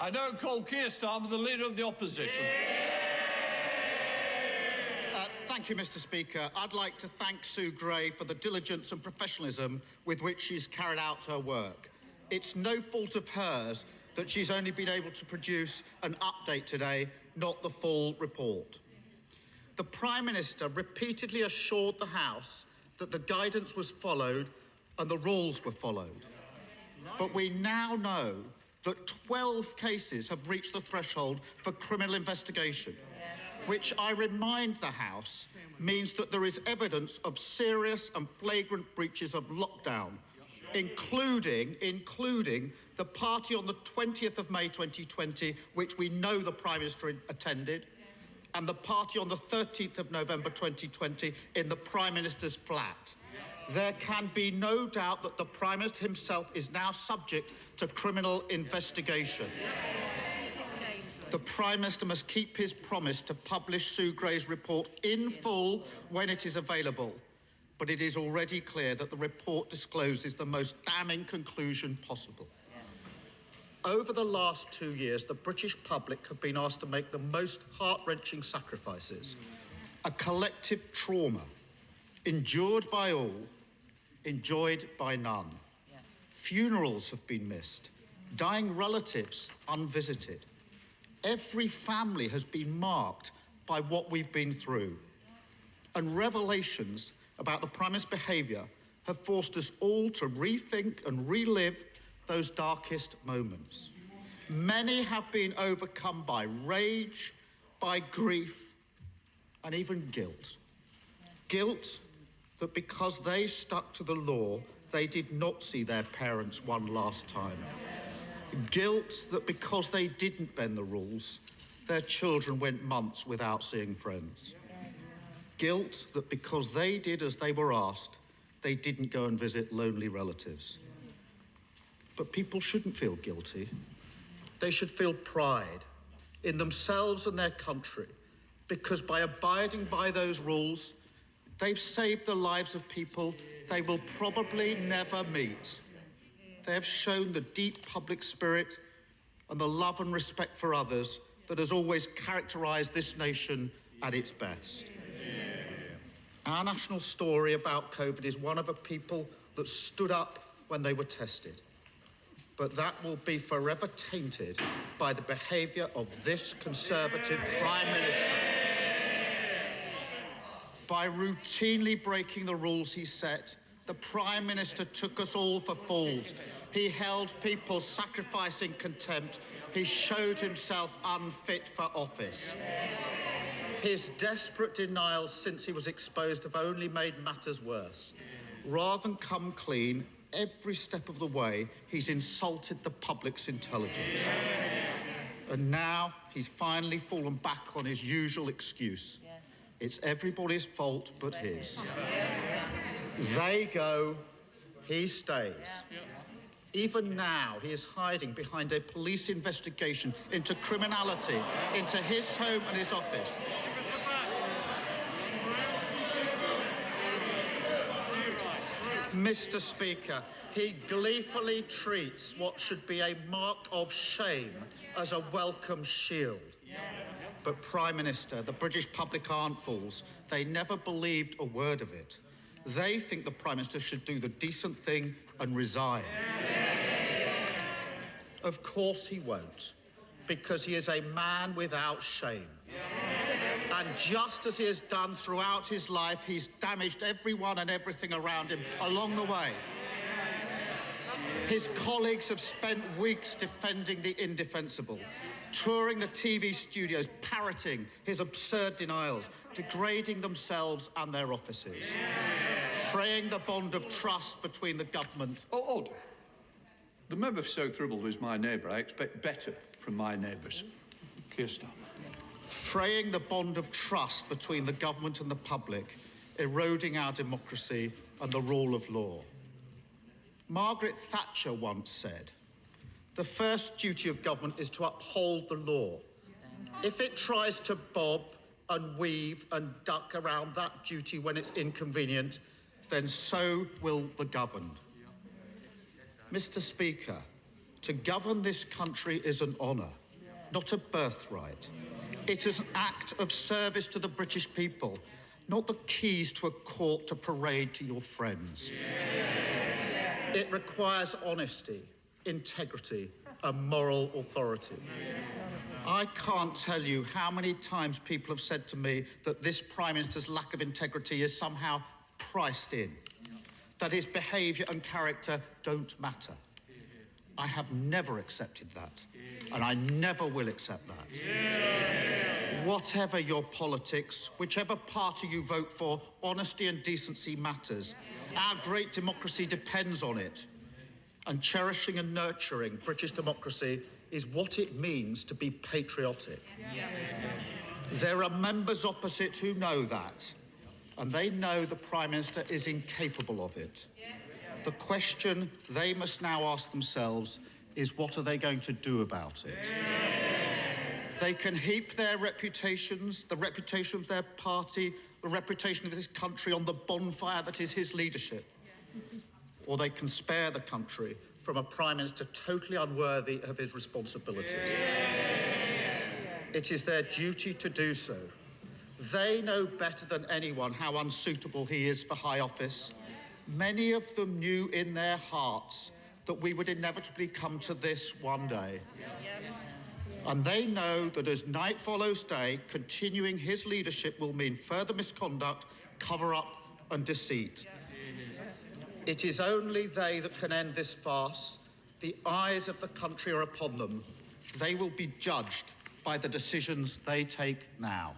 I don't call Keir Starmer the Leader of the Opposition. Thank you, Mr. Speaker. I'd like to thank Sue Gray for the diligence and professionalism with which she's carried out her work. It's no fault of hers that she's only been able to produce an update today, not the full report. The Prime Minister repeatedly assured the House that the guidance was followed and the rules were followed. But we now know that 12 cases have reached the threshold for criminal investigation, which I remind the House means that there is evidence of serious and flagrant breaches of lockdown, including the party on the 20th of May 2020, which we know the Prime Minister attended, and the party on the 13th of November 2020 in the Prime Minister's flat. There can be no doubt that the Prime Minister himself is now subject to criminal investigation. The Prime Minister must keep his promise to publish Sue Gray's report in full when it is available. But it is already clear that the report discloses the most damning conclusion possible. Over the last 2 years, the British public have been asked to make the most heart-wrenching sacrifices. A collective trauma, endured by all, enjoyed by none. Funerals have been missed, dying relatives unvisited. Every family has been marked by what we've been through. And revelations about the Prime Minister's behaviour have forced us all to rethink and relive those darkest moments. Many have been overcome by rage, by grief, and even guilt. Guilt that because they stuck to the law, they did not see their parents one last time. Guilt that because they didn't bend the rules, their children went months without seeing friends. Guilt that because they did as they were asked, they didn't go and visit lonely relatives. But people shouldn't feel guilty. They should feel pride in themselves and their country, because by abiding by those rules, they've saved the lives of people they will probably never meet. They have shown the deep public spirit and the love and respect for others that has always characterised this nation at its best. Our national story about COVID is one of a people that stood up when they were tested. But that will be forever tainted by the behaviour of this Conservative Prime Minister. By routinely breaking the rules he set, the Prime Minister took us all for fools. He held people sacrificing contempt. He showed himself unfit for office. His desperate denials since he was exposed have only made matters worse. Rather than come clean, every step of the way, he's insulted the public's intelligence. And now he's finally fallen back on his usual excuse. It's everybody's fault but his. They go, he stays. Even now, he is hiding behind a police investigation into criminality, into his home and his office. Mr. Speaker, he gleefully treats what should be a mark of shame as a welcome shield. But, Prime Minister, the British public aren't fools. They never believed a word of it. They think the Prime Minister should do the decent thing and resign. Of course he won't, because he is a man without shame. And just as he has done throughout his life, he's damaged everyone and everything around him along the way. His colleagues have spent weeks defending the indefensible, touring the TV studios, parroting his absurd denials, degrading themselves and their offices, fraying the bond of trust between the government. Order. The member for South Ribble is my neighbour. I expect better from my neighbours. Keir Starmer. Fraying the bond of trust between the government and the public, eroding our democracy and the rule of law. Margaret Thatcher once said, "The first duty of government is to uphold the law. If it tries to bob and weave and duck around that duty when it's inconvenient, then so will the governed." Mr. Speaker, To govern this country is an honour, not a birthright. It is an act of service to the British people, not the keys to a court to parade to your friends. It requires honesty, integrity, and moral authority. I can't tell you how many times people have said to me that this Prime Minister's lack of integrity is somehow priced in, that his behaviour and character don't matter. I have never accepted that, and I never will accept that. Whatever your politics, whichever party you vote for, honesty and decency matters. Our great democracy depends on it, and cherishing and nurturing British democracy is what it means to be patriotic. There are members opposite who know that, and they know the Prime Minister is incapable of it. The question they must now ask themselves is, what are they going to do about it? They can heap their reputations, the reputation of their party, the reputation of this country on the bonfire that is his leadership. Or they can spare the country from a Prime Minister totally unworthy of his responsibilities. It is their duty to do so. They know better than anyone how unsuitable he is for high office. Many of them knew in their hearts that we would inevitably come to this one day. And they know that as night follows day, continuing his leadership will mean further misconduct, cover-up and deceit. It is only they that can end this farce. The eyes of the country are upon them. They will be judged by the decisions they take now.